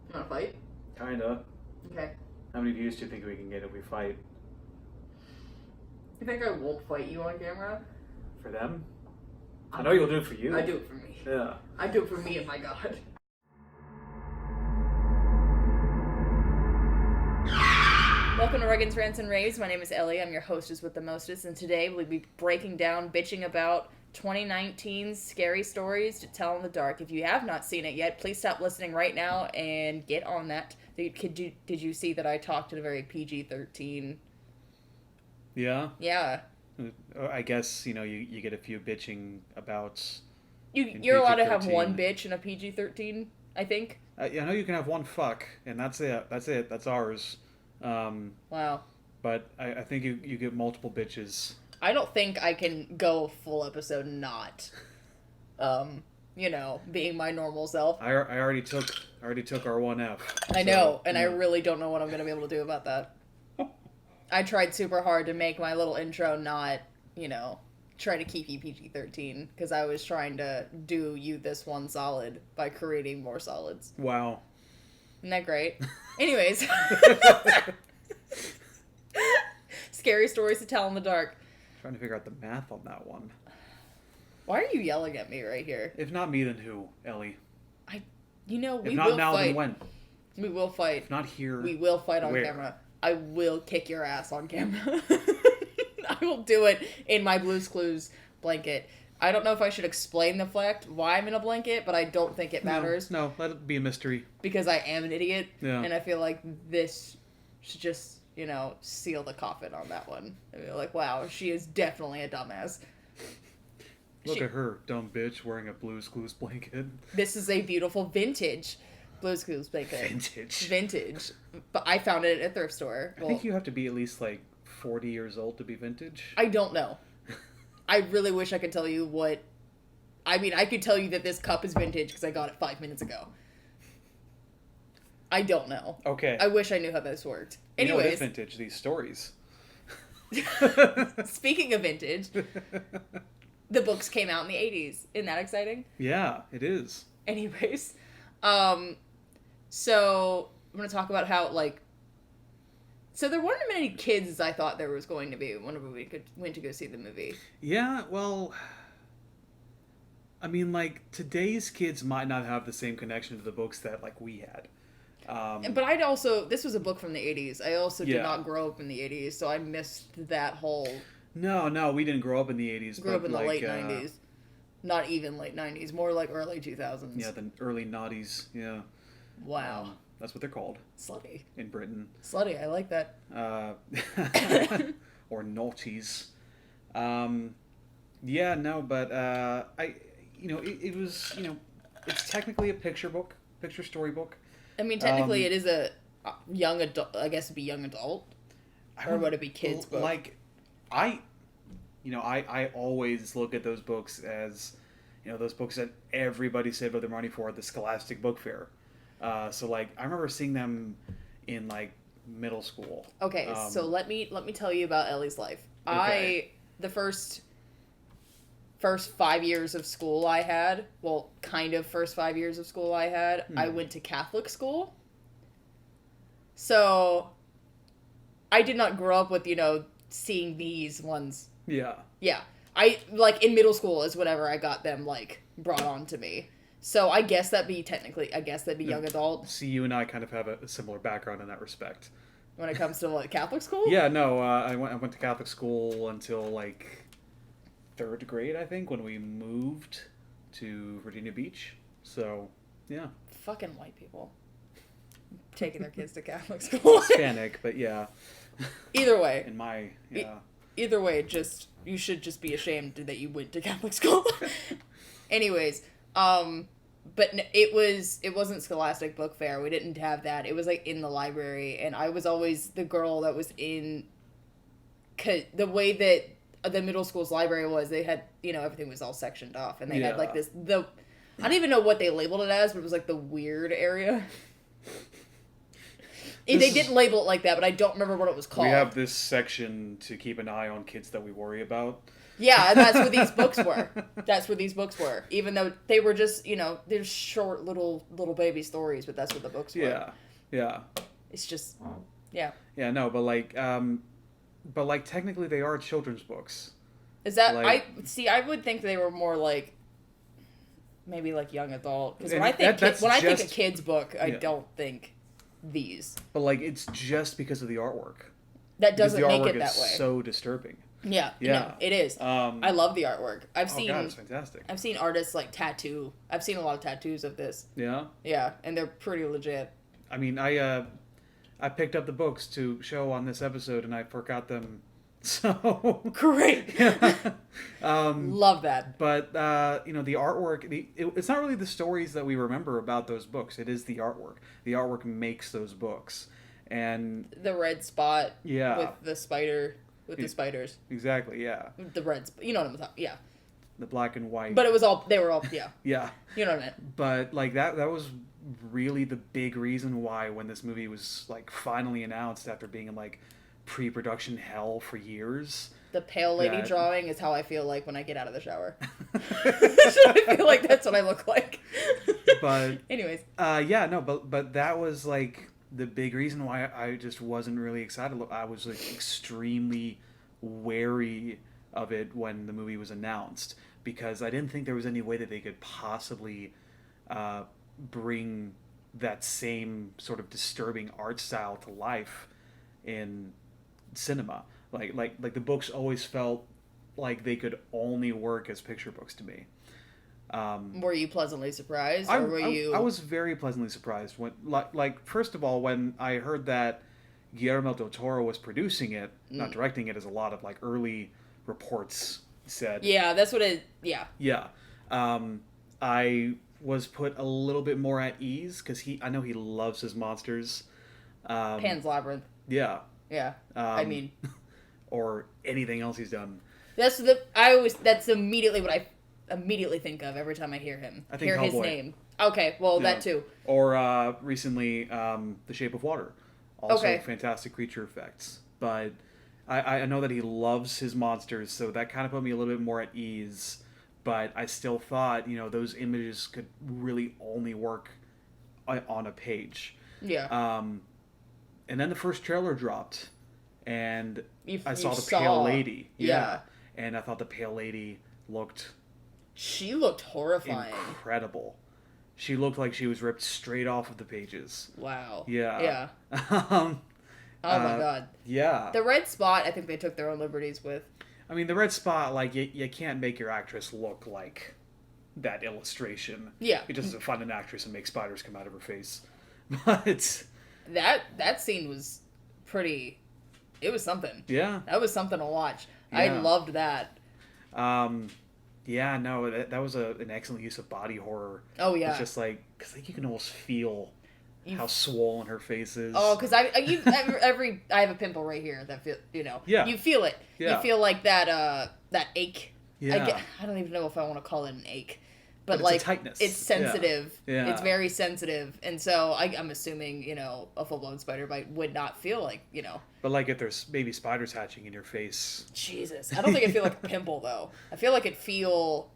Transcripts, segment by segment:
You wanna fight? Kinda. Okay. How many views do you think we can get if we fight? You think I won't fight you on camera? For them? I know you'll do it for you. I do it for me. Yeah. I do it for me and my God. Welcome to Regan's Rants and Raves. My name is Ellie. I'm your hostess with the mostest, and today we'll be breaking down, bitching about 2019's scary stories to tell in the dark. If you have not seen it yet, please stop listening right now and get on that. Did you see that I talked at a very PG-13? Yeah? Yeah. I guess, you get a few bitching about... You're allowed to have PG-13. one bitch in a PG-13, I think. I know you can have one fuck, and that's it. That's ours. Wow. But I think you get multiple bitches. I don't think I can go a full episode not, being my normal self. I already took our 1F. I know, and I really don't know what I'm going to be able to do about that. I tried super hard to make my little intro not, try to keep you PG-13, because I was trying to do you this one solid by creating more solids. Wow. Isn't that great? Anyways. Scary stories to tell in the dark. Trying to figure out the math on that one. Why are you yelling at me right here? If not me, then who, Ellie? We If will not now, fight. then when? We will fight. If not here, We will fight on where? camera. I will kick your ass on camera. I will do it in my Blue's Clues blanket. I don't know if I should explain the fact why I'm in a blanket, but I don't think it matters. No, let it be a mystery. Because I am an idiot. Yeah. And I feel like this should just, seal the coffin on that one. And be like, wow, she is definitely a dumbass. Look at her, dumb bitch, wearing a Blue's Clues blanket. This is a beautiful vintage Blue's Clues blanket. Vintage. But I found it at a thrift store. I think you have to be at least 40 years old to be vintage. I don't know. I really wish I could tell you what... I mean, I could tell you that this cup is vintage because I got it 5 minutes ago. I don't know. Okay. I wish I knew how this worked. You know what is Anyways, vintage? These stories. speaking of vintage, the books came out in the 80s. Isn't that exciting? Yeah, it is. Anyways, so I'm going to talk about how, so there weren't as many kids as I thought there was going to be whenever we went to go see the movie. Yeah, well, I mean, today's kids might not have the same connection to the books that, we had. But this was a book from the 80s. I also did Yeah. not grow up in the 80s, so I missed that whole... No, we didn't grow up in the 80s. Grew up in the late 90s. Not even late 90s, more like early 2000s. Yeah, the early noughties, yeah. Wow. That's what they're called. Slutty. In Britain. Slutty, I like that. Or noughties. Yeah, no, but it was, it's technically a picture storybook. I mean, technically it is a young adult, I guess it'd be young adult. Or would it be kids' book? I always look at those books as, those books that everybody saved up their money for at the Scholastic Book Fair. So I remember seeing them in middle school. Okay, so let me tell you about Ellie's life. Okay. The first 5 years of school I had, well, kind of first 5 years of school I had, I went to Catholic school. So I did not grow up with, seeing these ones. Yeah. Yeah. In middle school is whenever I got them, brought on to me. So I guess that'd be young adult. See, you and I kind of have a similar background in that respect. When it comes to, Catholic school? Yeah, no, I went to Catholic school until, third grade, I think, when we moved to Virginia Beach. So, yeah. Fucking white people. Taking their kids to Catholic school. Hispanic, but yeah. Either way. In my, yeah. Either way, you should just be ashamed that you went to Catholic school. Anyways, but it wasn't Scholastic Book Fair. We didn't have that. It was in the library, and I was always the girl that was in. 'Cause the way that the middle school's library was, they had everything was all sectioned off, and they had I don't even know what they labeled it as, but it was the weird area. They didn't label it like that, but I don't remember what it was called. We have this section to keep an eye on kids that we worry about. Yeah, and that's what these books were. That's what these books were. Even though they were just, they're short little baby stories, but that's what the books were. Yeah. Yeah. It's just, yeah. Yeah, no, but like technically they are children's books. Is that, like, I would think they were more like, maybe like young adult. Because when I think a kid's book, I don't think these. But like, it's just because of the artwork. That doesn't make it that way. The artwork is so disturbing. Yeah, no, it is. I love the artwork. God, it's fantastic. I've seen artists like tattoo. I've seen a lot of tattoos of this. Yeah? Yeah, and they're pretty legit. I mean, I picked up the books to show on this episode, and I forgot them. So great. Yeah. Love that. But the artwork, it's not really the stories that we remember about those books. It is the artwork. The artwork makes those books. And the red spot with the spider the spiders. Exactly, yeah. The reds, you know what I'm talking. Yeah. The black and white. But they were all yeah. Yeah. You know what I meant. But like that was really the big reason why when this movie was like finally announced after being in like pre-production hell for years. The pale lady drawing is how I feel like when I get out of the shower. I feel like that's what I look like. But anyways. But that was like the big reason why I just wasn't really excited. I was like extremely wary of it when the movie was announced because I didn't think there was any way that they could possibly bring that same sort of disturbing art style to life in cinema. Like the books always felt like they could only work as picture books to me. Were you pleasantly surprised, or were you? I was very pleasantly surprised when, like, first of all, when I heard that Guillermo del Toro was producing it, not directing it, as a lot of like early reports said. Yeah, that's what it. Yeah. Yeah, I was put a little bit more at ease because I know he loves his monsters. Pan's Labyrinth. Yeah. Yeah. I mean. Or anything else he's done. That's immediately what I immediately think of every time I hear him. I think hear Hellboy. His name. Okay, well that too. Or recently, The Shape of Water. Also fantastic creature effects. But I know that he loves his monsters, so that kind of put me a little bit more at ease. But I still thought, those images could really only work on a page. Yeah. And then the first trailer dropped. And I saw the Pale Lady. Yeah. And I thought the Pale Lady looked... She looked horrifying. Incredible. She looked like she was ripped straight off of the pages. Wow. Yeah. Yeah. Oh my god. Yeah. The red spot, I think they took their own liberties with. I mean, the red spot, like, you can't make your actress look like that illustration. Yeah. It just doesn't find an actress and make spiders come out of her face. But... That scene was pretty... It was something. Yeah. That was something to watch. Yeah. I loved that. Yeah, no, that was an excellent use of body horror. Oh, yeah. It's just like, because like, you can almost feel how swollen her face is. Oh, because I have a pimple right here that Yeah. You feel it. Yeah. You feel like that ache. Yeah. I don't even know if I want to call it an ache. But it's like, a tightness. it's sensitive. Yeah. It's very sensitive. And so I'm assuming, a full-blown spider bite would not feel like, But like if there's baby spiders hatching in your face. Jesus. I don't think I feel like a pimple, though. I feel like it'd feel...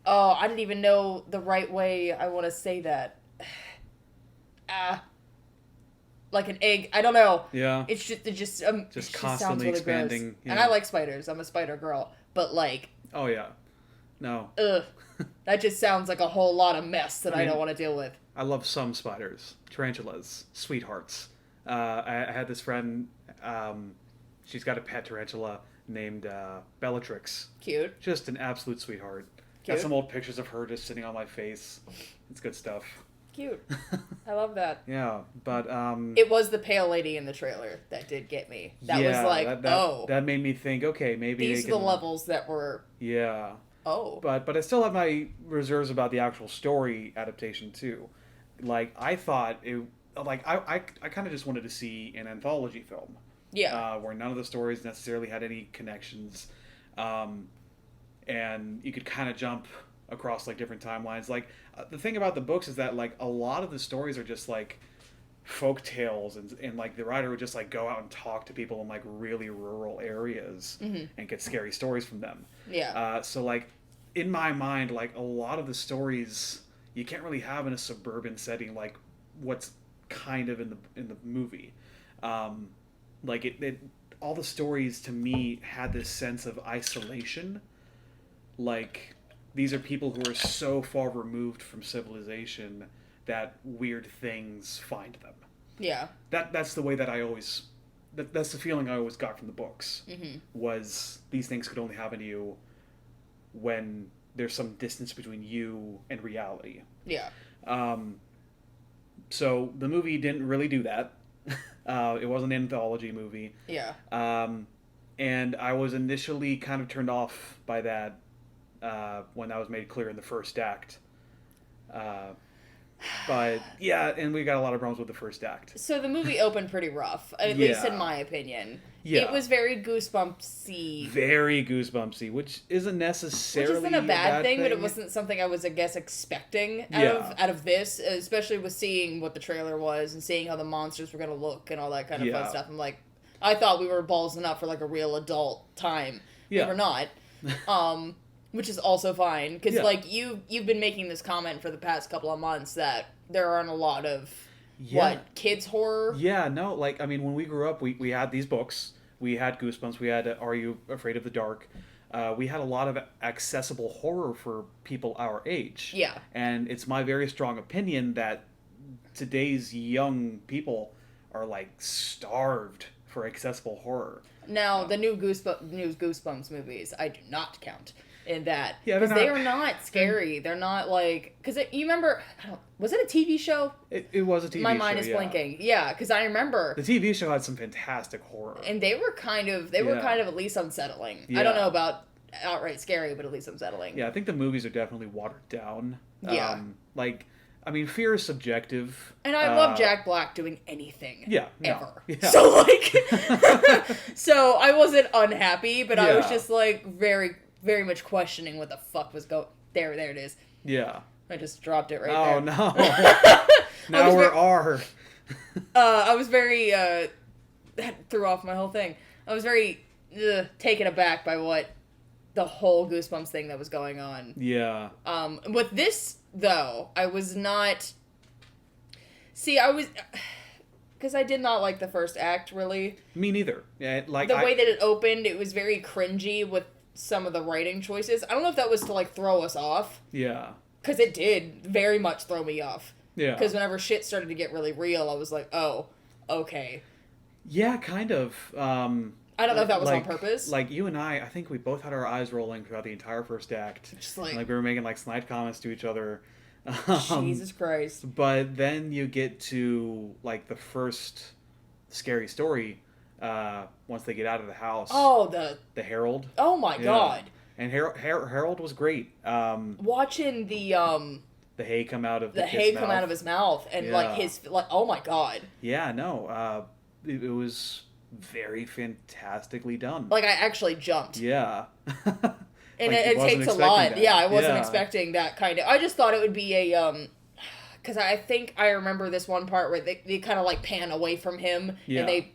Oh, I didn't even know the right way I want to say that. Like an egg. I don't know. Yeah. It just constantly sounds really expanding. gross. Yeah. And I like spiders. I'm a spider girl. But like... Oh, yeah. No. Ugh. That just sounds like a whole lot of mess that I don't want to deal with. I love some spiders. Tarantulas. Sweethearts. I had this friend, she's got a pet tarantula named Bellatrix. Cute. Just an absolute sweetheart. Cute. Got some old pictures of her just sitting on my face. It's good stuff. Cute. I love that. Yeah, but... It was the pale lady in the trailer that did get me. That was like, That made me think, okay, maybe these are the levels that were... Yeah. Oh. But I still have my reserves about the actual story adaptation, too. Like, I thought it... Like, I kind of just wanted to see an anthology film. Yeah. Where none of the stories necessarily had any connections. And you could kind of jump across, like, different timelines. Like, the thing about the books is that, like, a lot of the stories are just, like, folk tales, and like the writer would just like go out and talk to people in like really rural areas and get scary stories from them. Yeah. So like in my mind, like a lot of the stories you can't really have in a suburban setting, like what's kind of in the movie. Like it all the stories to me had this sense of isolation. Like these are people who are so far removed from civilization that weird things find them. Yeah. That's the way that I always that's the feeling I always got from the books. Was these things could only happen to you when there's some distance between you and reality. Yeah. So the movie didn't really do that. It was an anthology movie. Yeah. And I was initially kind of turned off by that when that was made clear in the first act. But yeah, and we got a lot of problems with the first act. So the movie opened pretty rough, at least in my opinion. Yeah. It was very goosebumpsy. Very goosebumpsy, which isn't necessarily Which isn't a bad thing, thing, but it wasn't something I was, I guess, expecting out of this, especially with seeing what the trailer was and seeing how the monsters were going to look and all that kind of fun stuff. I'm like, I thought we were ballsing up for like a real adult time. Yeah. We were not. Which is also fine, because like you've been making this comment for the past couple of months that there aren't a lot of kids horror. Yeah, no, like I mean, when we grew up, we had these books, we had Goosebumps, we had Are You Afraid of the Dark? We had a lot of accessible horror for people our age. Yeah, and it's my very strong opinion that today's young people are like starved for accessible horror. Now the new Goosebumps movies, I do not count in that. Yeah, because they are not scary. They're not like... Because you remember... was it a TV show? It was a TV show, My mind is blinking. Yeah, because I remember... The TV show had some fantastic horror. And they were kind of at least unsettling. Yeah. I don't know about outright scary, but at least unsettling. Yeah, I think the movies are definitely watered down. Yeah. I mean, fear is subjective. And I love Jack Black doing anything. Yeah. Ever. Yeah. So, like... so, I wasn't unhappy, but I was just, like, very... very much questioning what the fuck was going... There it is. Yeah. I just dropped it right there. Oh, no. Now we're R. I was very... that threw off my whole thing. I was very taken aback by what the whole Goosebumps thing that was going on. Yeah. With this, though, I was not... See, I was... Because I did not like the first act, really. Me neither. Yeah, like the way that it opened, it was very cringy with some of the writing choices. I don't know if that was to, like, throw us off. Yeah. Because it did very much throw me off. Yeah. Because whenever shit started to get really real, I was like, oh, okay. Yeah, kind of. I don't know if that was on purpose. Like, you and I think we both had our eyes rolling throughout the entire first act. Just like... we were making, like, snide comments to each other. Jesus Christ. But then you get to, like, the first scary story... once they get out of the house. Oh, the Herald. Oh my god. And Harold was great. Watching the hay come out of come out of his mouth and like his oh my god. Yeah, no. It was very fantastically done. Like I actually jumped. Yeah. And it takes a lot. That. Yeah, I wasn't expecting that kind of. I just thought it would be a because I think I remember this one part where they kind of like pan away from him and they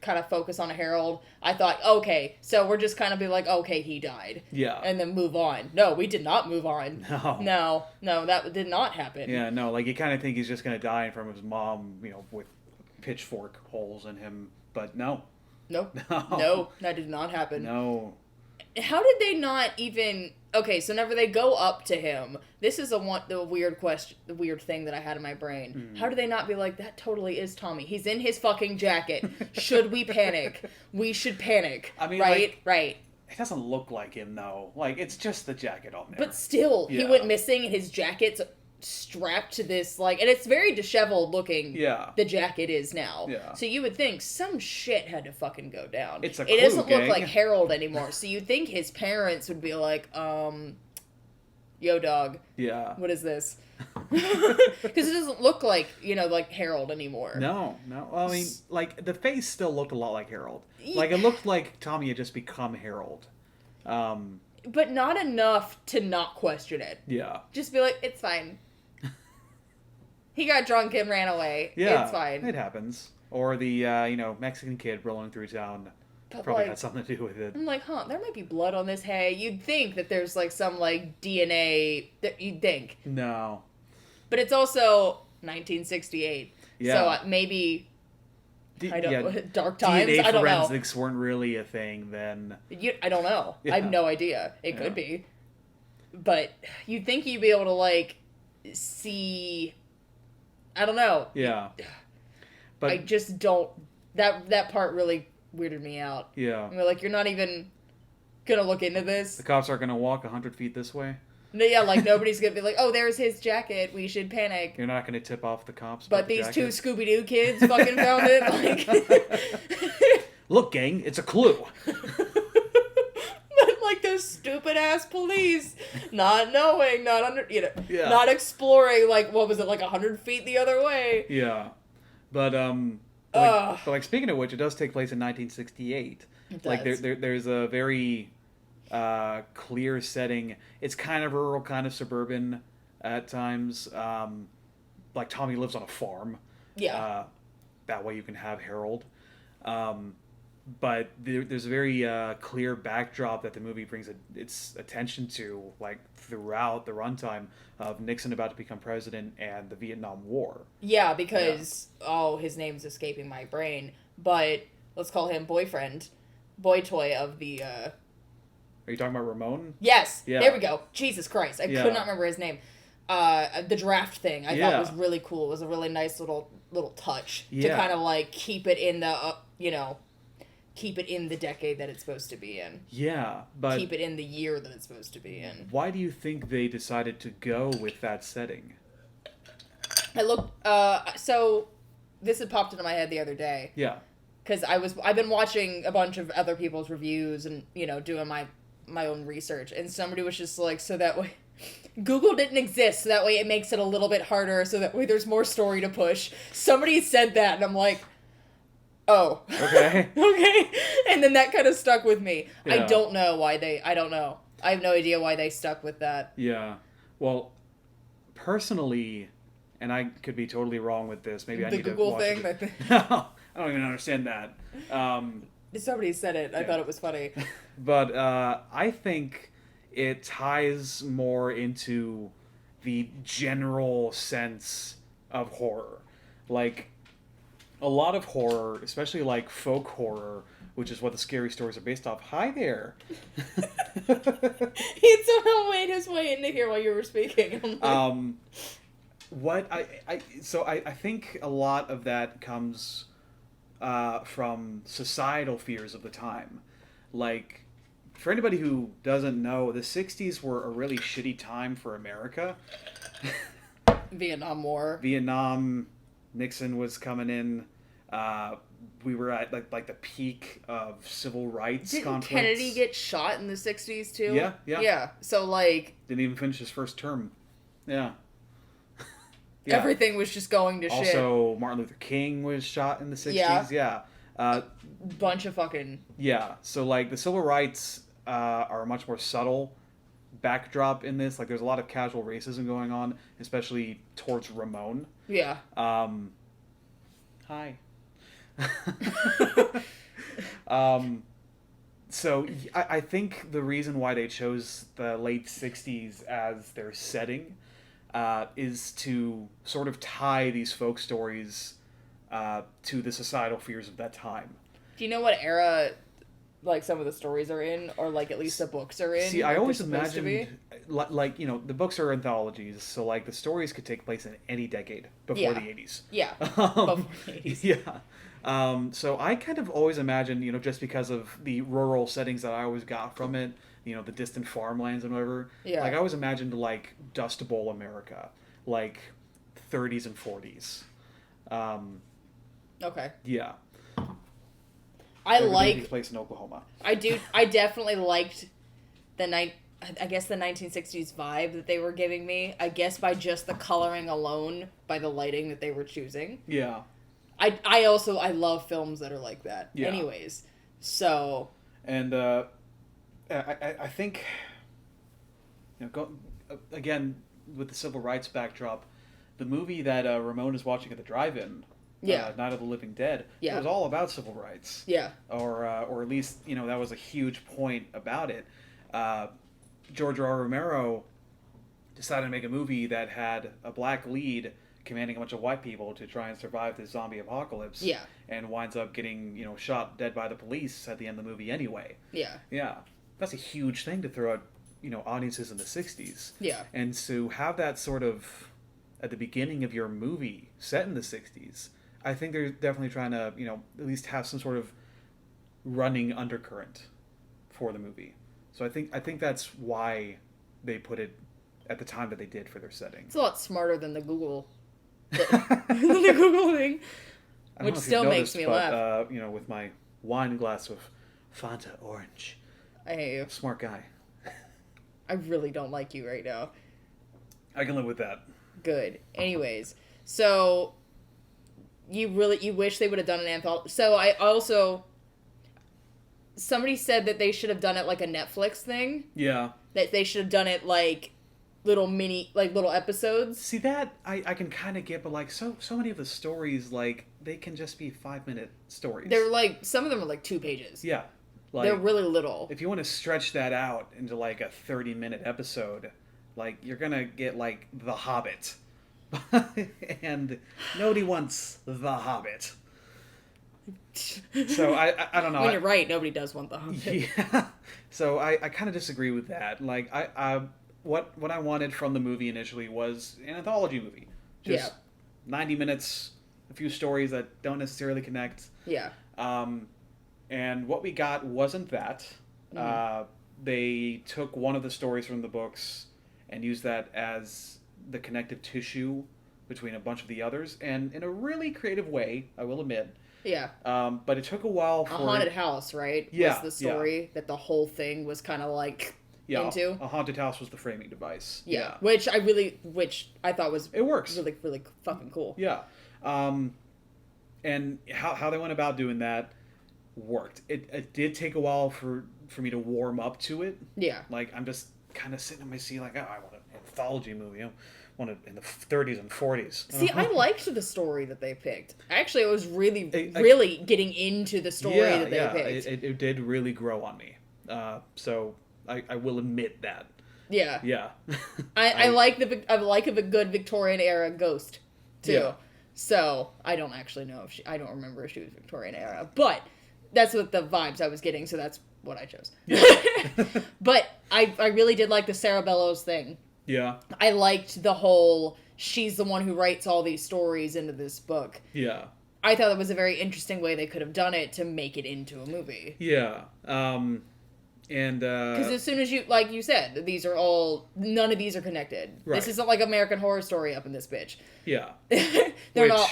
kind of focus on Harold. I thought, okay, so we're just kind of be like, okay, he died. Yeah. And then move on. No, we did not move on. No, that did not happen. Yeah, no, like you kind of think he's just going to die in front of his mom, with pitchfork holes in him, but no. Nope. No, that did not happen. No. How did they not even... Okay, so whenever they go up to him, this is the weird question, the weird thing that I had in my brain. How do they not be like, that totally is Tommy. He's in his fucking jacket. Should we panic? We should panic. I mean, right? Right. It doesn't look like him, though. Like, it's just the jacket on there. But still, he went missing and his jacket's strapped to this, like... And it's very disheveled looking, the jacket is now. Yeah. So you would think some shit had to fucking go down. It doesn't look like Harold anymore. So you'd think his parents would be like, yo, dog. Yeah. What is this? Because it doesn't look like, like Harold anymore. No. Well, I mean, like, the face still looked a lot like Harold. Like, it looked like Tommy had just become Harold. But not enough to not question it. Yeah. Just be like, it's fine. He got drunk and ran away. Yeah, it's fine. It happens. Or the Mexican kid rolling through town But, probably like, had something to do with it. I'm like, there might be blood on this hay. You'd think that there's like some like DNA that you'd think. No. But it's also 1968. Yeah. So maybe I don't know, dark times. DNA I don't know. forensics weren't really a thing then. I don't know. Yeah. I have no idea. It could be. But you'd think you'd be able to like see. I don't know. Yeah. But I just don't. That part really weirded me out. Yeah. You're like, you're not even gonna look into this. The cops aren't gonna walk 100 feet this way. Yeah, like nobody's gonna be like, oh, there's his jacket. We should panic. You're not gonna tip off the cops. But these two Scooby Doo kids fucking found it. Like, look, gang, it's a clue. But like those stupid ass police, not knowing, not exploring. Like, what was it, like 100 feet the other way? Yeah, but like speaking of which, it does take place in 1968. It does. Like there's a very clear setting. It's kind of rural, kind of suburban at times. Like Tommy lives on a farm. Yeah. That way you can have Harold. But there's a very clear backdrop that the movie brings its attention to, like throughout the runtime of Nixon about to become president and the Vietnam War. Yeah, because his name's escaping my brain, but let's call him boy toy of the. Are you talking about Ramon? Yes. Yeah. There we go. Jesus Christ, I could not remember his name. The draft thing I thought was really cool. It was a really nice little touch to kind of like keep it in the keep it in the decade that it's supposed to be in. Yeah, but keep it in the year that it's supposed to be in. Why do you think they decided to go with that setting? I looked. So this had popped into my head the other day. Yeah. Because I've been watching a bunch of other people's reviews and doing my own research, and somebody was just like, so that way Google didn't exist, so that way it makes it a little bit harder, so that way there's more story to push. Somebody said that, and I'm like, oh. Okay. Okay. And then that kind of stuck with me. Yeah. I don't know. I have no idea why they stuck with that. Yeah. Well, personally, and I could be totally wrong with this. Maybe I need Google to watch thing. it. No, I don't even understand that. Somebody said it. I thought it was funny. But I think it ties more into the general sense of horror. Like, a lot of horror, especially like folk horror, which is what the scary stories are based off. Hi there. He somehow made his way into here while you were speaking. I think a lot of that comes from societal fears of the time. Like, for anybody who doesn't know, the 60s were a really shitty time for America. Vietnam War. Nixon was coming in. We were at like the peak of civil rights conflicts. Didn't Kennedy get shot in the 60s too? Yeah. Yeah. So like didn't even finish his first term. Yeah. Everything was just going to shit. Also, Martin Luther King was shot in the 60s. Yeah. Bunch of fucking... Yeah. So like the civil rights are a much more subtle backdrop in this. Like there's a lot of casual racism going on, especially towards Ramon. Yeah. Hi. So I think the reason why they chose the late 60s as their setting is to sort of tie these folk stories to the societal fears of that time. Do you know what era like some of the stories are in, or like at least the books are in? See, I always imagined like the books are anthologies, so like the stories could take place in any decade before the 80s. Yeah. Before the 80s. Yeah. So I kind of always imagined, just because of the rural settings that I always got from it, the distant farmlands and whatever. Yeah. Like I always imagined like Dust Bowl America, like 30s and 40s. Okay. Yeah. I like place in Oklahoma. I do. I definitely liked the 1960s vibe that they were giving me. I guess by just the coloring alone, by the lighting that they were choosing. Yeah. I love films that are like that. Yeah. Anyways, so. And I think, again with the civil rights backdrop, the movie that Ramon is watching at the drive-in, Night of the Living Dead, it was all about civil rights. Yeah. Or at least, that was a huge point about it. George R. Romero decided to make a movie that had a black lead commanding a bunch of white people to try and survive this zombie apocalypse. Yeah. And winds up getting, shot dead by the police at the end of the movie anyway. Yeah. Yeah. That's a huge thing to throw at, audiences in the 60s. Yeah. And to have that sort of at the beginning of your movie set in the 60s, I think they're definitely trying to, at least have some sort of running undercurrent for the movie. So I think that's why they put it at the time that they did for their setting. It's a lot smarter than the Google the Google thing, which still makes me laugh. With my wine glass of Fanta Orange. I hate you. Smart guy. I really don't like you right now. I can live with that. Good. Anyways, so you wish they would have done an anthology. So I also, somebody said that they should have done it like a Netflix thing. Yeah. That they should have done it like little episodes. See, that I can kind of get, but like so many of the stories, like they can just be 5-minute stories. They're like, some of them are like 2 pages. Yeah. Like, they're really little. If you want to stretch that out into like a 30-minute episode, like you're gonna get like The Hobbit. And nobody wants The Hobbit. So I don't know. When you're right, nobody does want The Hobbit. Yeah. So I kind of disagree with that. Like what I wanted from the movie initially was an anthology movie. Just 90 minutes, a few stories that don't necessarily connect. Yeah. And what we got wasn't that. Mm-hmm. They took one of the stories from the books and used that as the connective tissue between a bunch of the others, and in a really creative way, I will admit. Yeah. But it took a while for... A haunted house, right? Yeah. Was the story that the whole thing was kind of like into. A haunted house was the framing device. Yeah. Which I thought was... It works. Really, really fucking cool. Yeah. And how they went about doing that worked. It did take a while for me to warm up to it. Yeah. Like, I'm just kind of sitting in my seat like, oh, I want an anthology movie. I want it in the 30s and 40s. See, I liked the story that they picked. Actually, I was really getting into the story that they picked. It did really grow on me. So I will admit that. Yeah. Yeah. I like a good Victorian era ghost too. Yeah. So I don't actually know I don't remember if she was Victorian era, but that's what the vibes I was getting, so that's what I chose. Yeah. But I really did like the Sarah Bellows thing. Yeah. I liked the whole, she's the one who writes all these stories into this book. Yeah. I thought it was a very interesting way they could have done it to make it into a movie. Yeah. And because as soon as like you said, none of these are connected. Right. This isn't like American Horror Story up in this bitch. Yeah. They're not.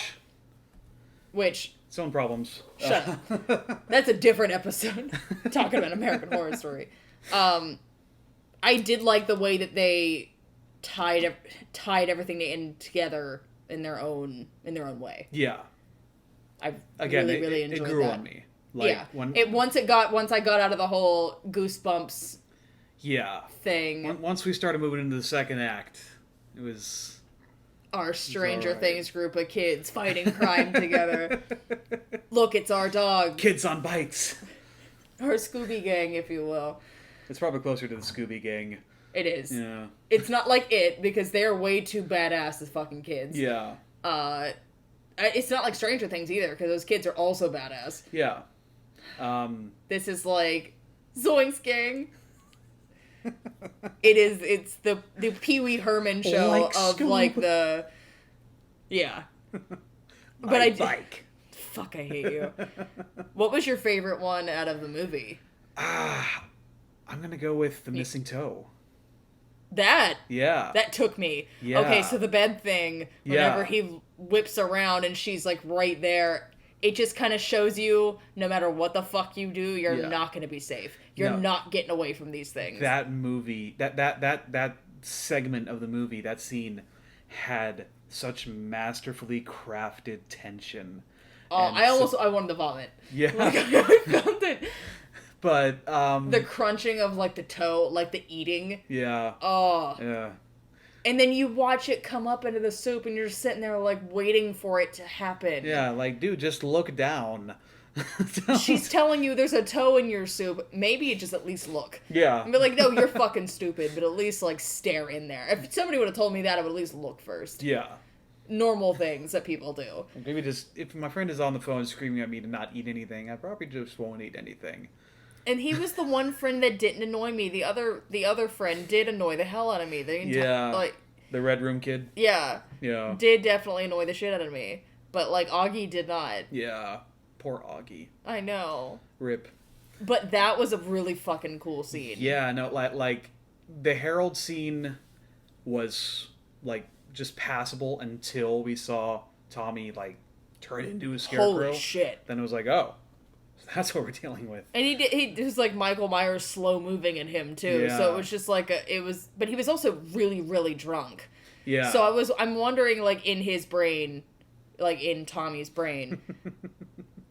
Which. Its own problems. Shut up. That's a different episode. Talking about American Horror Story. I did like the way that they tied everything in together in their own way. Yeah. I really enjoyed it grew that. On me. Like, yeah. Once I got out of the whole Goosebumps. Yeah. Thing. Once we started moving into the second act, it was. Our Stranger Things group of kids fighting crime together. Look, it's our dog. Kids on bikes. Our Scooby Gang, if you will. It's probably closer to the Scooby Gang. It is. Yeah. It's not like it, because they're way too badass as fucking kids. Yeah. It's not like Stranger Things either, because those kids are also badass. Yeah. This is like Zoinks Gang. It's the Pee Wee Herman show like of Scoob. like the. Yeah. But bike. Fuck, I hate you. What was your favorite one out of the movie? I'm gonna go with the missing toe. That took me. Yeah. Okay, so the bed thing, whenever he whips around and she's like right there, it just kind of shows you no matter what the fuck you do, you're not going to be safe. You're not getting away from these things. That movie, that segment of the movie, that scene had such masterfully crafted tension. Oh, I wanted to vomit. Yeah. Like, I felt it. But the crunching of like the toe, like the eating. Yeah. Oh. Yeah. And then you watch it come up into the soup, and you're just sitting there, like, waiting for it to happen. Yeah, like, dude, just look down. She's telling you there's a toe in your soup. Maybe you just at least look. Yeah. And be like, no, you're fucking stupid, but at least, like, stare in there. If somebody would have told me that, I would at least look first. Yeah. Normal things that people do. Maybe just, if my friend is on the phone screaming at me to not eat anything, I probably just won't eat anything. And he was the one friend that didn't annoy me. The other friend did annoy the hell out of me. The Red Room kid? Yeah. Yeah. Did definitely annoy the shit out of me. But, like, Augie did not. Yeah. Poor Augie. I know. Rip. But that was a really fucking cool scene. Yeah, no, like the Harold scene was, like, just passable until we saw Tommy, like, turn into a scarecrow. Holy shit. Then it was like, oh, that's what we're dealing with. And he was like Michael Myers slow moving in him too. Yeah. So it was just like but he was also really, really drunk. Yeah. So I'm wondering, like, in his brain, like in Tommy's brain,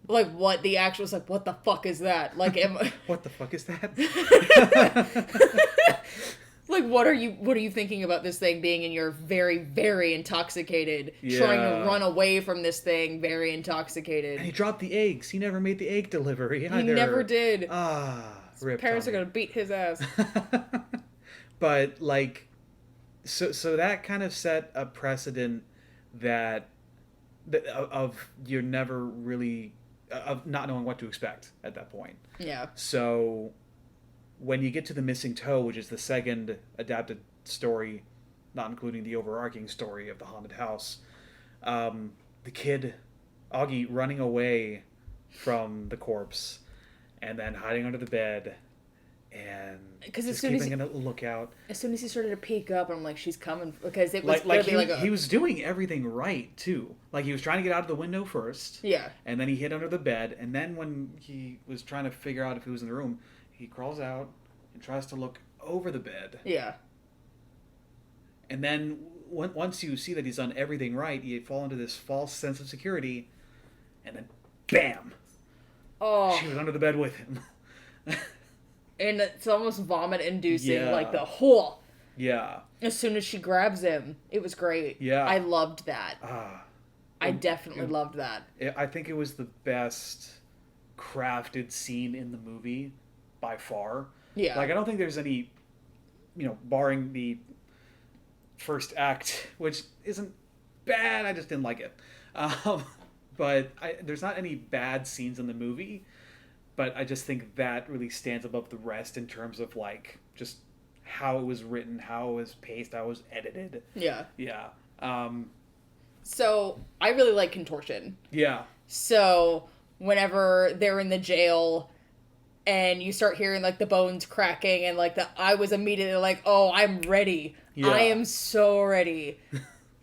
like what the actual was like, what the fuck is that? Like, what the fuck is that? Like, what are you thinking about this thing being in your very, very intoxicated, trying to run away from this thing, very intoxicated. And he dropped the eggs. He never made the egg delivery either. He never did. Rip Parents Tommy. are gonna beat his ass. But, like, so that kind of set a precedent that of you're never really of not knowing what to expect at that point. Yeah. So when you get to the missing toe, which is the second adapted story, not including the overarching story of the haunted house, the kid Augie running away from the corpse and then hiding under the bed and just keeping a lookout. As soon as he started to peek up, I'm like, she's coming, because it was he was doing everything right too. Like, he was trying to get out of the window first. Yeah. And then he hid under the bed, and then when he was trying to figure out if he was in the room, he crawls out and tries to look over the bed. Yeah. And then once you see that he's done everything right, you fall into this false sense of security, and then bam! Oh. She was under the bed with him. And it's almost vomit-inducing, Yeah. like the whole. Yeah. As soon as she grabs him, it was great. Yeah. I loved that. I It- definitely loved that. I think it was the best crafted scene in the movie by far. Yeah. Like, I don't think there's any, barring the first act, which isn't bad, I just didn't like it. But there's not any bad scenes in the movie, but I just think that really stands above the rest in terms of, like, just how it was written, how it was paced, how it was edited. Yeah. Yeah. So, I really like contortion. Yeah. So, whenever they're in the jail and you start hearing, like, the bones cracking and, like, I was immediately like, oh, I'm ready. Yeah. I am so ready.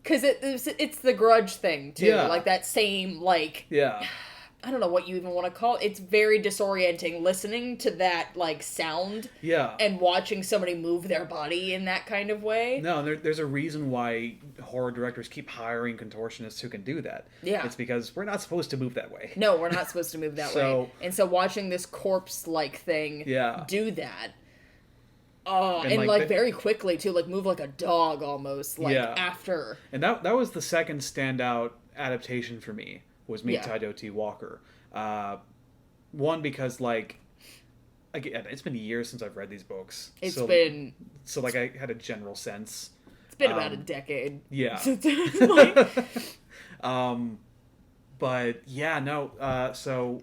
Because it's the Grudge thing, too. Yeah. Like, that same, like... Yeah. I don't know what you even want to call it. It's very disorienting listening to that, like, sound. Yeah. And watching somebody move their body in that kind of way. No, there's a reason why horror directors keep hiring contortionists who can do that. Yeah. It's because we're not supposed to move that way. No, we're not supposed to move that way. And so watching this corpse-like thing do that. And like very quickly, too. Like, move like a dog, almost. Like, after. And that was the second standout adaptation for me. Was Meet Tidoti Walker. One, because, like, again, it's been years since I've read these books. So like, I had a general sense. It's been about a decade. Yeah. But yeah, no. So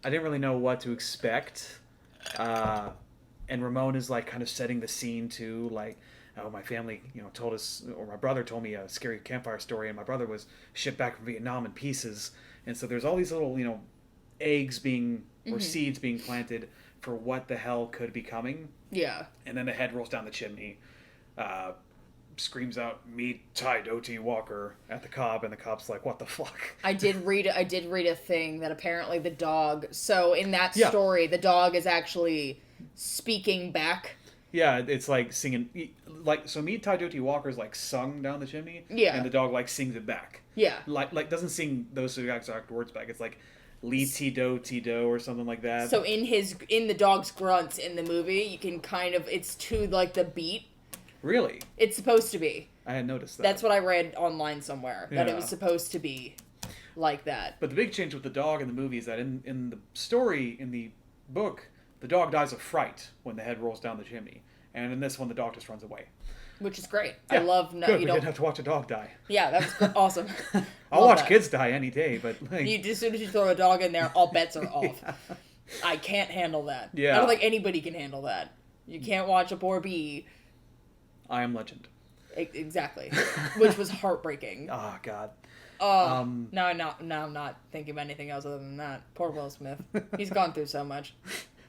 I didn't really know what to expect. And Ramon is, like, kind of setting the scene too, like, oh, my family, told us, or my brother told me a scary campfire story, and my brother was shipped back from Vietnam in pieces. And so there's all these little, eggs being, or seeds being planted for what the hell could be coming. Yeah. And then the head rolls down the chimney, screams out, "Meet Tidoti Walker" at the cop, and the cop's like, what the fuck? I did read a thing that apparently the dog, so in that story, the dog is actually speaking back. Yeah, it's like singing, like, so Meet Tidoti Walker's, like, sung down the chimney. Yeah. And the dog, like, sings it back. Yeah. Like doesn't sing those exact words back. It's like, Lee Ti-do, or something like that. So in the dog's grunts in the movie, you can kind of, it's to, like, the beat. Really? It's supposed to be. I had noticed that. That's what I read online somewhere, that it was supposed to be like that. But the big change with the dog in the movie is that in the story, in the book, the dog dies of fright when the head rolls down the chimney. And in this one, the dog just runs away. Which is great. Yeah, I love... good. We didn't have to watch a dog die. Yeah, that was awesome. I'll watch kids die any day, but... Like... As soon as you throw a dog in there, all bets are off. Yeah. I can't handle that. Yeah. I don't think anybody can handle that. You can't watch a poor bee. I Am Legend. Exactly. Which was heartbreaking. Oh, God. Now I'm not thinking about anything else other than that. Poor Will Smith. He's gone through so much.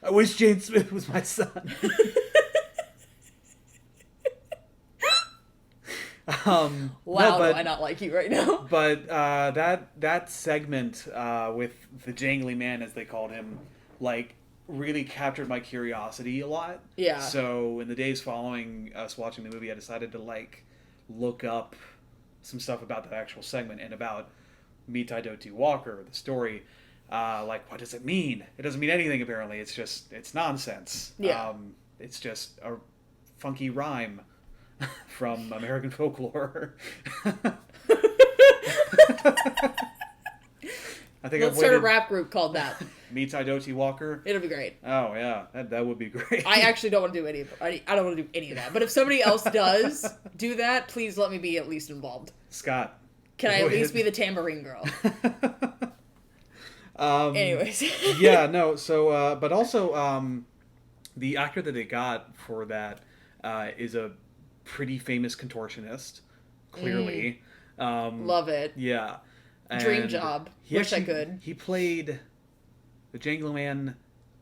I wish Jane Smith was my son. Wow, no, but, do I not like you right now? But that segment with the jangly man, as they called him, like, really captured my curiosity a lot. Yeah. So in the days following us watching the movie, I decided to, like, look up some stuff about that actual segment and about Mitai Doti Walker, the story. Like, what does it mean? It doesn't mean anything, apparently. It's nonsense. Yeah. It's just a funky rhyme from American folklore. I think Let's start a rap group called that. Mitai Doti Walker. It'll be great. Oh yeah, that would be great. I actually don't want to do any of it. I don't want to do any of that. But if somebody else does do that, please let me be at least involved. Scott. Can I at least be the tambourine girl? Anyways. Yeah, no. So, but also, the actor that they got for that is a pretty famous contortionist. Clearly, love it. Yeah. Dream job. Wish I could. He played the Jangling Man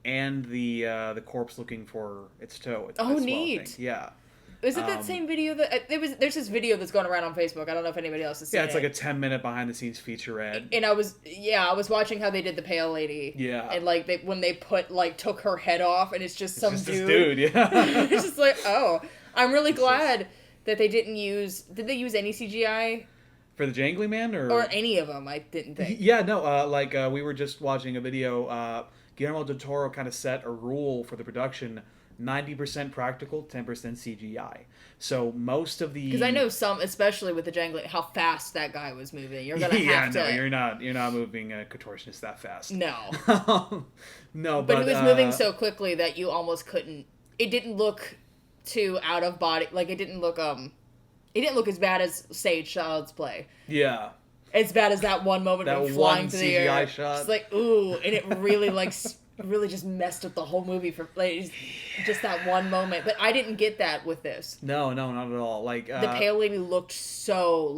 and the corpse looking for its toe. Oh, neat. Yeah. Is it that same video that there's this video that's going around on Facebook? I don't know if anybody else has seen it. Yeah, it's like a 10-minute behind-the-scenes featurette. And I was watching how they did the Pale Lady. Yeah. And like when they took her head off, and it's just some just dude. This dude, yeah. It's just like, oh, I'm really glad that they didn't use. Did they use any CGI? For the Jangly Man, or any of them? I didn't think. Yeah, no. We were just watching a video. Guillermo del Toro kind of set a rule for the production: 90% practical, 10% CGI. So most of the... Because I know some, especially with the jangling, how fast that guy was moving. You're gonna have to... Yeah, no, you're not moving a contortionist that fast. No. No, but he was moving so quickly that you almost couldn't... It didn't look too out of body. Like, it didn't look as bad as, say, Child's Play. Yeah. As bad as that one moment of flying through the air. Shot. It's like, ooh, and it really, really just messed up the whole movie for, just that one moment. But I didn't get that with this. No, not at all. Like, the Pale Lady looked so,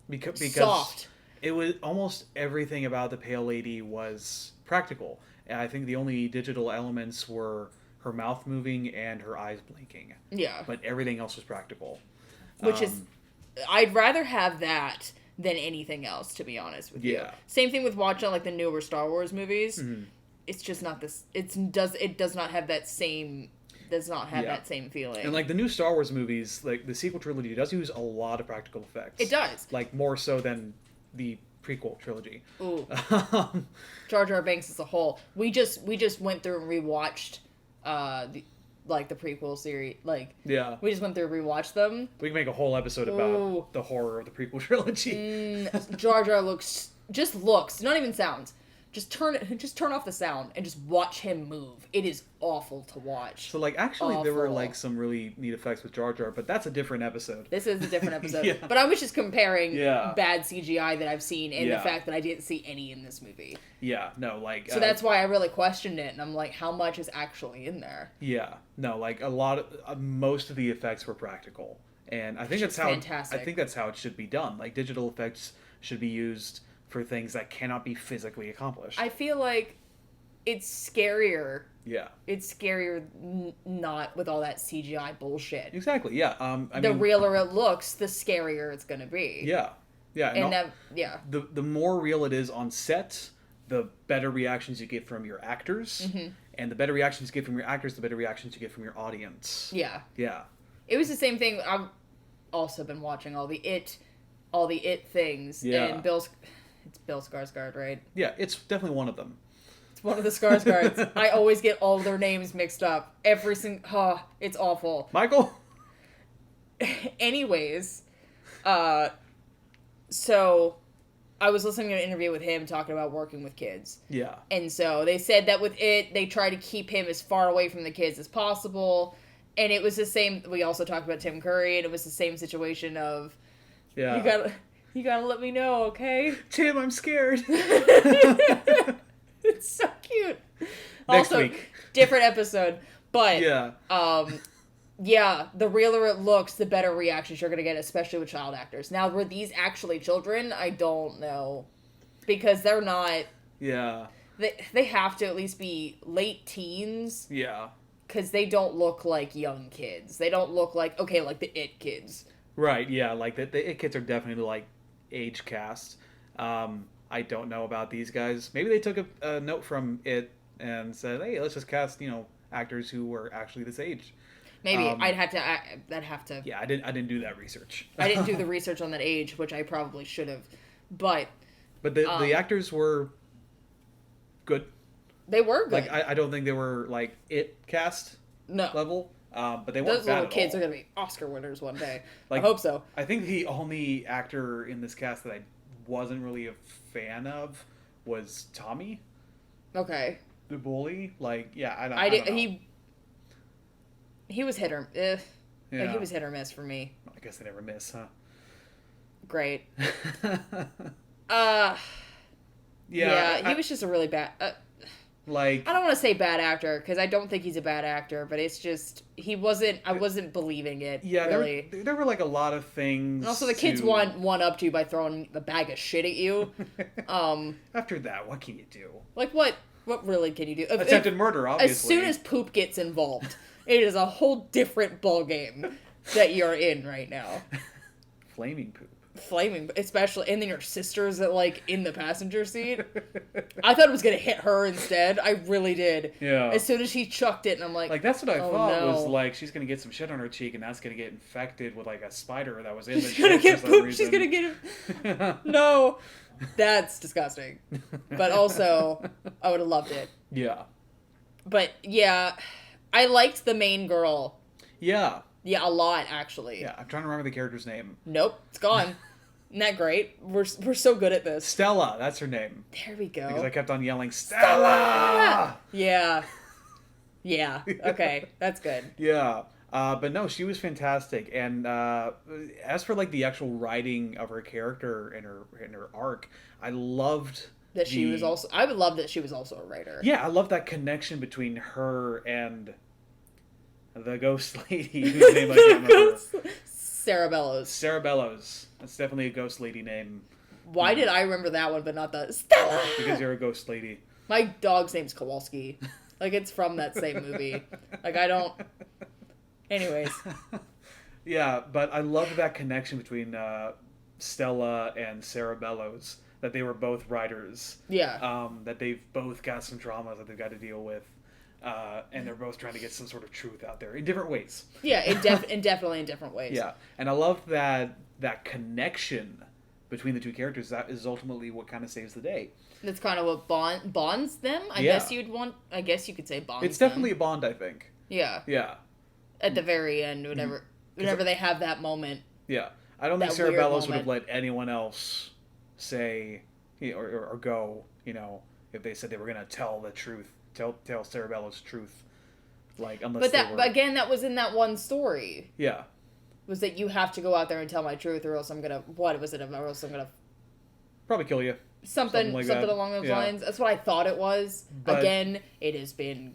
because soft. It was, almost everything about the Pale Lady was practical. And I think the only digital elements were her mouth moving and her eyes blinking. Yeah. But everything else was practical. Which is... I'd rather have that than anything else, to be honest with you. Yeah. Same thing with watching the newer Star Wars movies. Mm-hmm. It's just not this. It does not have that same. Does not have that same feeling. And the new Star Wars movies, the sequel trilogy does use a lot of practical effects. It does. More so than the prequel trilogy. Ooh. Jar Jar Binks as a whole. We just went through and rewatched the prequel series. Yeah. We just went through and rewatched them. We can make a whole episode about the horror of the prequel trilogy. Jar Jar looks, not even sounds. Just turn off the sound and just watch him move. It is awful to watch. So actually there were some really neat effects with Jar Jar, but that's a different episode. This is a different episode. Yeah. But I was just comparing bad CGI that I've seen and the fact that I didn't see any in this movie. Yeah, no, So that's why I really questioned it, and I'm like, how much is actually in there? Yeah, no, a lot of most of the effects were practical, and I think that's how fantastic. I think that's how it should be done. Digital effects should be used for things that cannot be physically accomplished. I feel like it's scarier. Yeah. It's scarier not with all that CGI bullshit. Exactly, yeah. The realer it looks, the scarier it's going to be. Yeah. Yeah. And the more real it is on set, the better reactions you get from your actors. Mm-hmm. And the better reactions you get from your actors, the better reactions you get from your audience. Yeah. Yeah. It was the same thing. I've also been watching all the It things. Yeah. And it's Bill Skarsgård, right? Yeah, it's definitely one of them. It's one of the Skarsgårds. I always get all their names mixed up. Every single... it's awful. Michael? Anyways, so I was listening to an interview with him talking about working with kids. Yeah. And so they said that with it, they try to keep him as far away from the kids as possible. And it was the same. We also talked about Tim Curry, and it was the same situation of, Yeah. you gotta let me know, okay? Tim, I'm scared. It's so cute. Next Also, week. different episode, but Yeah. yeah, the realer it looks, the better reactions you're gonna get, especially with child actors. Now, were these actually children? I don't know, because they're not. Yeah. They have to at least be late teens. Yeah. Because they don't look like young kids. They don't look like, okay, like the It kids. Right, yeah, like the It Kids are definitely like age cast. I don't know about these guys. Maybe they took a note from It and said, hey, let's just cast, actors who were actually this age. Maybe I'd have to. Yeah, I didn't do that research. I didn't do the research on that age, which I probably should have. But the actors were good. They were good. Like I don't think they were like It cast level. But they weren't Those bad little at kids all. are gonna be Oscar winners one day. Like, I hope so. I think the only actor in this cast that I wasn't really a fan of was Tommy, Okay. the bully. Like, yeah, I don't know. He was hit or yeah. Yeah. He was hit or miss for me. I guess they never miss, huh? Great. Yeah, he was just a really bad. like, I don't want to say bad actor because I don't think he's a bad actor, but it's just he wasn't. I wasn't believing it. yeah, really. there were like a lot of things. And also, the kids one up to you by throwing a bag of shit at you. After that, what can you do? Like what? What really can you do? Attempted murder, obviously. As soon as poop gets involved, it is a whole different ballgame that you're in right now. Flaming poop. Flaming, especially, and then your sister's like in the passenger seat. I thought it was gonna hit her instead. I really did. Yeah. As soon as she chucked it, and I'm like, that's what I thought no. was like she's gonna get some shit on her cheek, and that's gonna get infected with like a spider that was in the she's gonna shit get for some poop. reason. She's gonna get no. That's disgusting. But also, I would have loved it. Yeah. But yeah, I liked the main girl. Yeah. Yeah, a lot actually. Yeah, I'm trying to remember the character's name. Nope, it's gone. Isn't that great? We're so good at this. Stella, that's her name. There we go. Because I kept on yelling, Stella! Yeah. Yeah. Okay, that's good. Yeah. But no, she was fantastic. And as for like the actual writing of her character and her arc, I loved that she was also. I would love that she was also a writer. Yeah, I love that connection between her and the ghost lady whose name I can't remember. Sarah Bellows. Sarah Bellows. That's definitely a ghost lady name. Why did I remember that one but not the Stella? Because you're a ghost lady. My dog's name's Kowalski. Like, it's from that same movie. Like, I don't... Anyways. Yeah, but I love that connection between Stella and Sarah Bellows. That they were both writers. Yeah. That they've both got some traumas that they've got to deal with. And they're both trying to get some sort of truth out there in different ways. Yeah, definitely in different ways. Yeah, and I love that connection between the two characters. That is ultimately what kind of saves the day. That's kind of what bonds them. I guess you could say bonds. It's definitely a bond, I think. Yeah. Yeah. At the very end, whenever they have that moment. Yeah, I don't think Sarah Bellows would have let anyone else say or go. If they said they were going to tell the truth. Tell Sarah Bellows' truth, like unless. But again, that was in that one story. Yeah. Was that you have to go out there and tell my truth, or else I'm gonna or else I'm gonna probably kill you. Something along those lines. That's what I thought it was. But again, it has been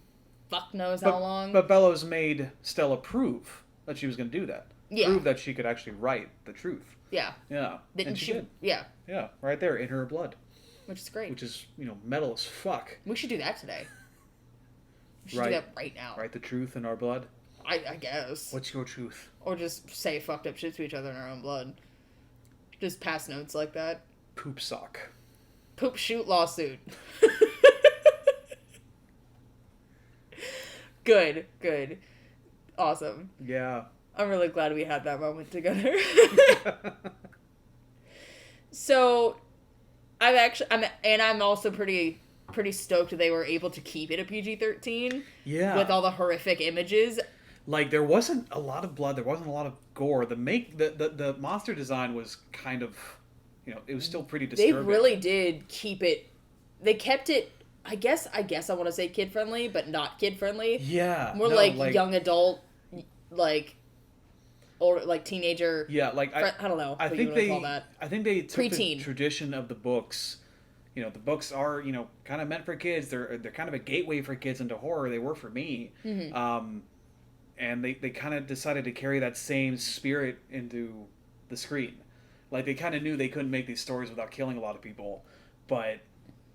fuck knows how long. But Bellows made Stella prove that she was going to do that. Yeah. Prove that she could actually write the truth. Yeah. Yeah. And she did. Yeah. Yeah. Right there in her blood. Which is great. Which is metal as fuck. We should do that today. We should do that right now. Write the truth in our blood? I guess. What's your truth? Or just say fucked up shit to each other in our own blood. Just pass notes like that. Poop sock. Poop shoot lawsuit. Good. Awesome. Yeah. I'm really glad we had that moment together. So, I'm also pretty stoked they were able to keep it a PG-13. Yeah. With all the horrific images. Like there wasn't a lot of blood, there wasn't a lot of gore. The monster design was kind of, it was still pretty They disturbing. really did keep it. They kept it. I guess I want to say kid friendly, but not kid friendly. Yeah. More no, like young adult, like or like teenager. Yeah, like I don't know. I what think you they call that. I think they took the Preteen. tradition of the books. The books are kind of meant for kids. They're kind of a gateway for kids into horror. They were for me. Mm-hmm. And they kind of decided to carry that same spirit into the screen. Like they kind of knew they couldn't make these stories without killing a lot of people, but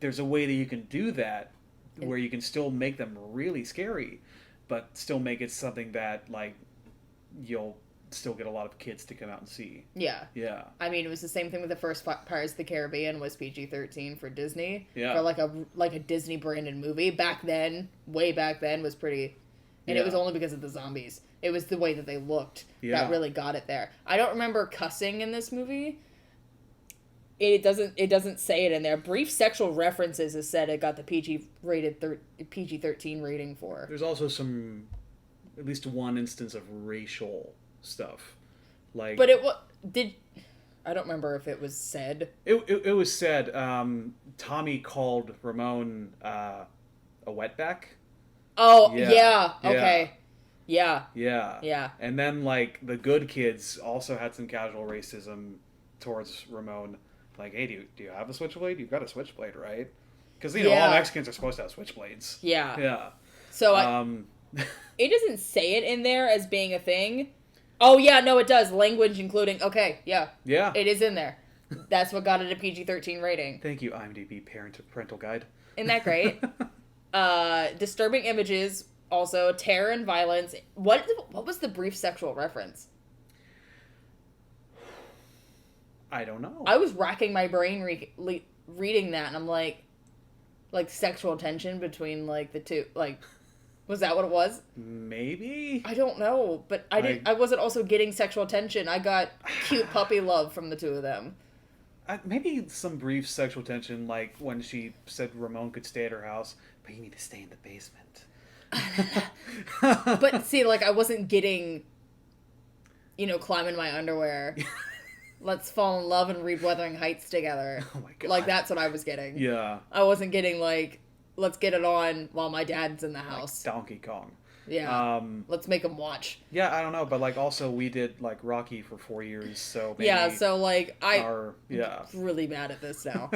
there's a way that you can do that where you can still make them really scary, but still make it something that like you'll still get a lot of kids to come out and see. Yeah. Yeah. I mean, it was the same thing with the first Pirates of the Caribbean was PG-13 for Disney. Yeah. For like a Disney branded movie back then, way back then was pretty. And it was only because of the zombies. It was the way that they looked that really got it there. I don't remember cussing in this movie. It doesn't say it in there. Brief sexual references is said it got the PG-13 rating for. There's also at least one instance of racial stuff. Like, but I don't remember if it was said. It was said. Tommy called Ramon a wetback. Oh yeah. Okay. Yeah. Yeah. Yeah. And then like the good kids also had some casual racism towards Ramon. Like, hey, do you have a switchblade? You've got a switchblade, right? Because all Mexicans are supposed to have switchblades. Yeah. Yeah. So it doesn't say it in there as being a thing. Oh yeah, no, it does. Language including. Okay, yeah. Yeah. It is in there. That's what got it a PG-13 rating. Thank you, IMDb parental guide. Isn't that great? Disturbing images, also terror and violence. What was the brief sexual reference? I don't know. I was racking my brain reading that, and I'm like sexual tension between like the two. Like, was that what it was? Maybe. I don't know, but I wasn't also getting sexual tension. I got cute puppy love from the two of them. Maybe some brief sexual tension, like when she said Ramon could stay at her house, but you need to stay in the basement. But see, like I wasn't getting, climb in my underwear. Let's fall in love and read Wuthering Heights together. Oh my god! Like that's what I was getting. Yeah. I wasn't getting like, let's get it on while my dad's in the house. Like Donkey Kong. Yeah. Let's make him watch. Yeah, I don't know, but like also we did like Rocky for 4 years, so maybe yeah. So like I'm yeah really bad at this now.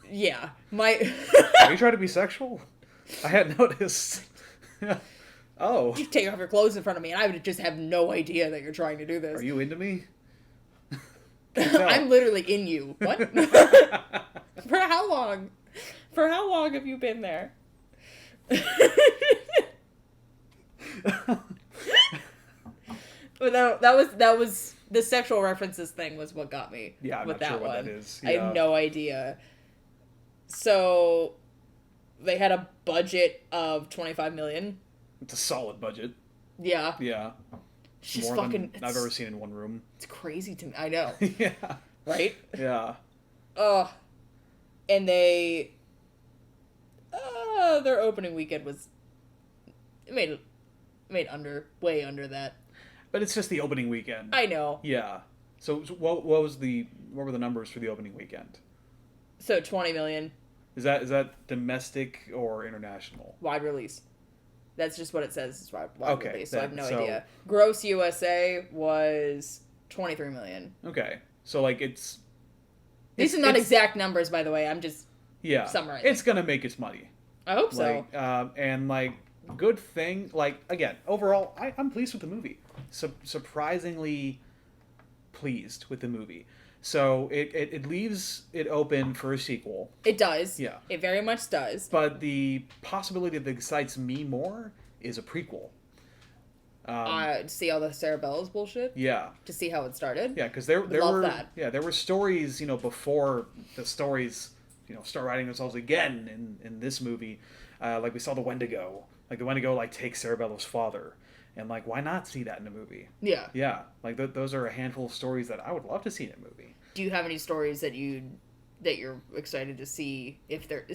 Yeah, Are you trying to be sexual? I hadn't noticed. Oh. You take off your clothes in front of me, and I would just have no idea that you're trying to do this. Are you into me? I'm literally in you. What? For how long? For how long have you been there? But that was the sexual references thing was what got me. Yeah, I'm with not that sure what one. that is. I have no idea. So they had a budget of $25 million. It's a solid budget. Yeah. Yeah. It's just More fucking. than I've ever seen in one room. It's crazy to me. I know. Yeah. Right? Yeah. And they. Their opening weekend was. It made way under that. But it's just the opening weekend. I know. Yeah. So what were the numbers for the opening weekend? So $20 million. Is that domestic or international? Wide release. That's just what it says. It's wide release. So I have no idea. Gross USA was $23 million. Okay. So like these are not exact numbers, by the way. I'm just summarizing. It's gonna make its money. I hope so. And like good thing. Like again, overall, I'm pleased with the movie. Surprisingly pleased with the movie. So it leaves it open for a sequel. It does. Yeah. It very much does. But the possibility that excites me more is a prequel. To see all the Cerebell's bullshit? Yeah. To see how it started? Yeah, because there were stories, before the stories, start writing themselves again in this movie. Like we saw the Wendigo. Like the Wendigo takes Cerebello's father. And why not see that in a movie? Yeah. Yeah. Like those are a handful of stories that I would love to see in a movie. Do you have any stories that you're excited to see if they're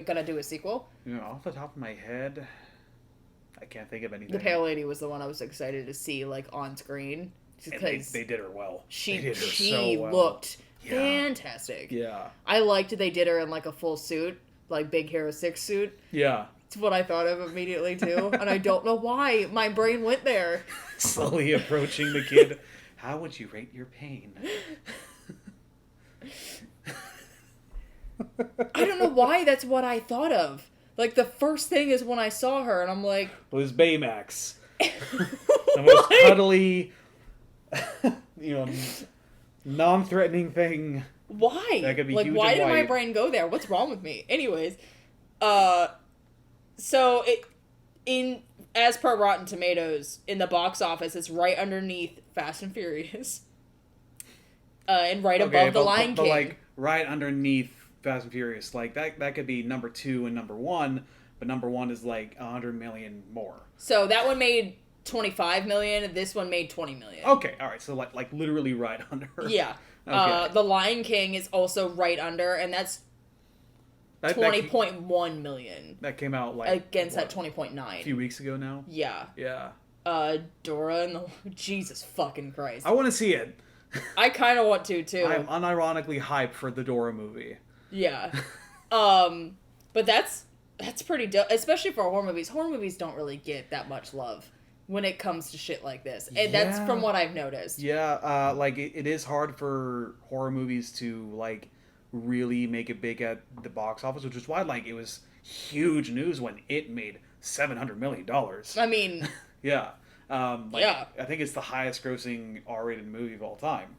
gonna do a sequel? Off the top of my head, I can't think of anything. The Pale Lady was the one I was excited to see, like, on screen. Because they did her well. She so well. Looked fantastic. Yeah. I liked they did her in, like, a full suit, like Big Hero 6 suit. Yeah. It's what I thought of immediately, too. And I don't know why my brain went there. Slowly approaching the kid. How would you rate your pain? I don't know why that's what I thought of. Like, the first thing is when I saw her, and I'm like... It was Baymax. The most cuddly, non-threatening thing. Why? That could be like, huge why and did white. my brain go there? What's wrong with me? Anyways, so as per Rotten Tomatoes, in the box office, it's right underneath Fast and Furious. And right above The Lion King. But, like, right underneath Fast and Furious. Like, that could be number 2 and number 1, but number 1 is, like, 100 million more. So that one made 25 million, this one made 20 million. Okay, alright, so, like literally right under. Yeah. Okay. The Lion King is also right under, and that's 20.1 million. That came out, like... Against that 20.9. A few weeks ago now? Yeah. Yeah. Dora and the... Jesus fucking Christ. I want to see it. I kind of want to, too. I'm unironically hyped for the Dora movie. Yeah. But that's pretty dope, especially for horror movies. Horror movies don't really get that much love when it comes to shit like this. And that's from what I've noticed. Yeah, like, it is hard for horror movies to, like, really make it big at the box office, which is why, like, it was huge news when it made $700 million. I mean... yeah. I think it's the highest grossing R-rated movie of all time.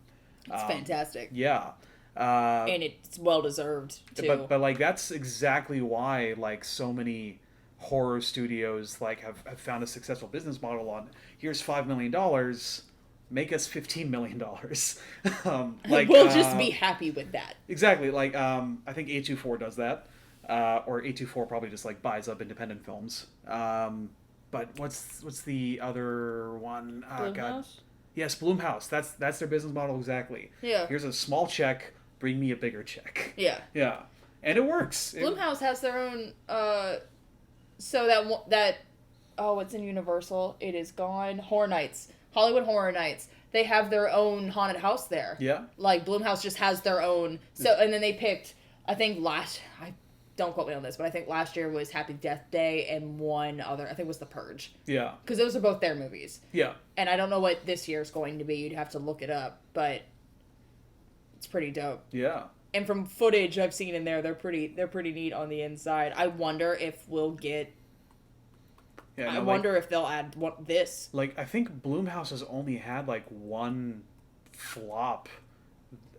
It's fantastic. Yeah. And it's well-deserved, too. But, like, that's exactly why, like, so many horror studios, like, have found a successful business model on, here's $5 million, make us $15 million. Like, we'll just be happy with that. Exactly. Like, I think A24 does that. Or A24 probably just, like, buys up independent films. But what's the other one? Blumhouse? Yes, Blumhouse. That's their business model exactly. Yeah. Here's a small check, bring me a bigger check. Yeah. Yeah. And it works. Blumhouse has their own so it's in Universal. It is gone. Horror Nights. Hollywood Horror Nights. They have their own haunted house there. Yeah. Like, Blumhouse just has their own. So, and then they picked, I think don't quote me on this, but I think last year was Happy Death Day and one other, I think it was The Purge. Yeah. Because those are both their movies. Yeah. And I don't know what this year's going to be. You'd have to look it up, but it's pretty dope. Yeah. And from footage I've seen in there, they're pretty neat on the inside. I wonder if we'll get... Yeah, I wonder if they'll add this. Like, I think Blumhouse has only had, like, one flop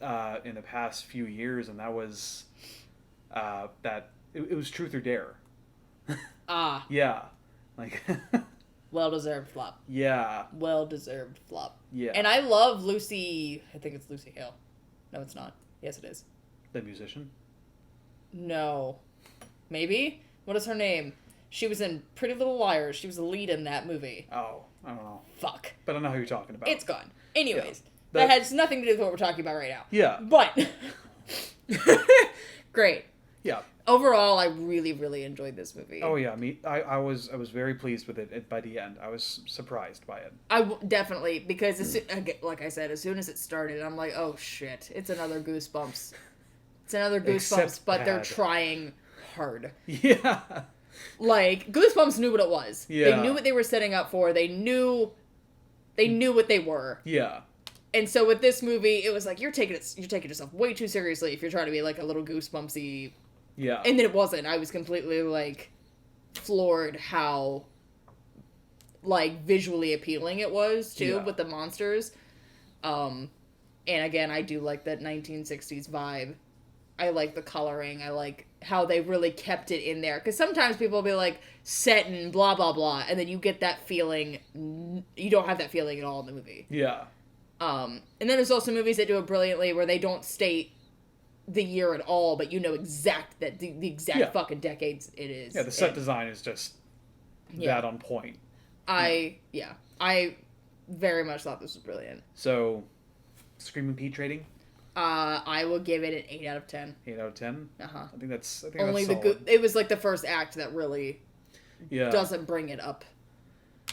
in the past few years, and that was it was Truth or Dare. Ah. Yeah. Like... Well-deserved flop. Yeah. Well-deserved flop. Yeah. And I love Lucy... I think it's Lucy Hale. No, it's not. Yes, it is. The musician? No. Maybe? What is her name? She was in Pretty Little Liars. She was the lead in that movie. Oh, I don't know. Fuck. But I know who you're talking about. It's gone. Anyways. Yeah. That has nothing to do with what we're talking about right now. Yeah. But... Great. Yeah. Overall, I really, really enjoyed this movie. Oh yeah, I was very pleased with it by the end. I was surprised by it. Definitely, because like I said, as soon as it started, I'm like, oh shit, it's another Goosebumps. It's another Goosebumps, but they're trying hard. Yeah. Like, Goosebumps knew what it was. Yeah. They knew what they were setting up for. They knew what they were. Yeah. And so with this movie, it was like, you're taking yourself way too seriously if you're trying to be like a little Goosebumpsy. Yeah. And then it wasn't. I was completely, like, floored how, like, visually appealing it was, too, with the monsters. And again, I do like that 1960s vibe. I like the coloring. I like how they really kept it in there. Because sometimes people will be like, set and blah, blah, blah. And then you get that feeling. You don't have that feeling at all in the movie. Yeah. And then there's also movies that do it brilliantly where they don't state the year at all, but you know the exact fucking decades it is. Yeah, the set design is just that on point. I very much thought this was brilliant. So, Screaming Pete rating? I will give it an 8 out of 10. 8 out of 10? Uh-huh. I think that's only that's it was like the first act that really doesn't bring it up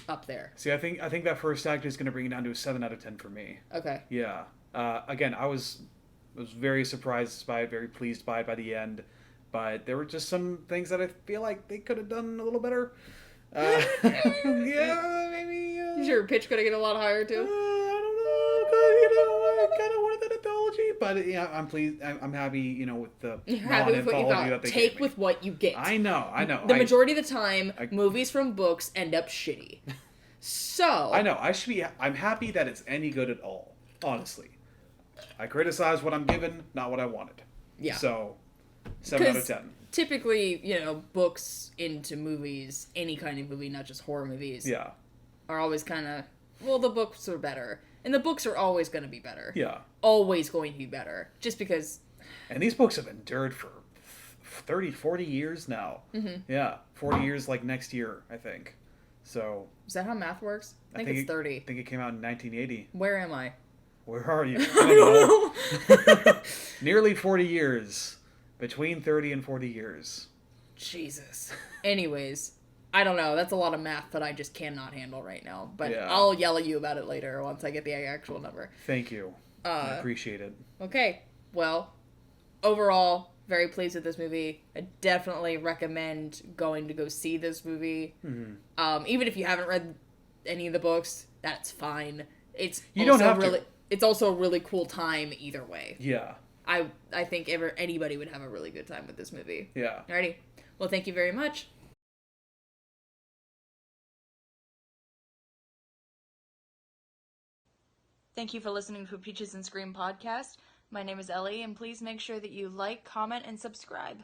up there. See, I think that first act is going to bring it down to a 7 out of 10 for me. Okay. Yeah. Again, I was very surprised by it, very pleased by it by the end, but there were just some things that I feel like they could have done a little better. Yeah, maybe. Is your pitch gonna get a lot higher too? I don't know, 'cause, I kind of wanted that anthology, but yeah, I'm pleased. I'm happy, with the You're happy with what you non-anthology got. that they Take gave me. with what you get. I know. The majority of the time, movies from books end up shitty. So I know. I'm happy that it's any good at all. Honestly, I criticize what I'm given, not what I wanted. Yeah. So, 7 out of 10. Typically, books into movies, any kind of movie, not just horror movies, Yeah. are always kind of, well, the books are better. And the books are always going to be better. Yeah. Always going to be better. Just because... And these books have endured for 30, 40 years now. Mm-hmm. Yeah. 40 years like next year, I think. So... Is that how math works? I think it's 30. I think it came out in 1980. Where am I? Where are you? I don't know. Nearly 40 years. Between 30 and 40 years. Jesus. Anyways, I don't know. That's a lot of math that I just cannot handle right now. But Yeah. I'll yell at you about it later once I get the actual number. Thank you. I appreciate it. Okay. Well, overall, very pleased with this movie. I definitely recommend going to go see this movie. Mm-hmm. Even if you haven't read any of the books, that's fine. It's also a really cool time either way. Yeah. I think anybody would have a really good time with this movie. Yeah. Alrighty. Well, thank you very much. Thank you for listening to a Peaches and Scream podcast. My name is Ellie, and please make sure that you like, comment, and subscribe.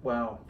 Wow.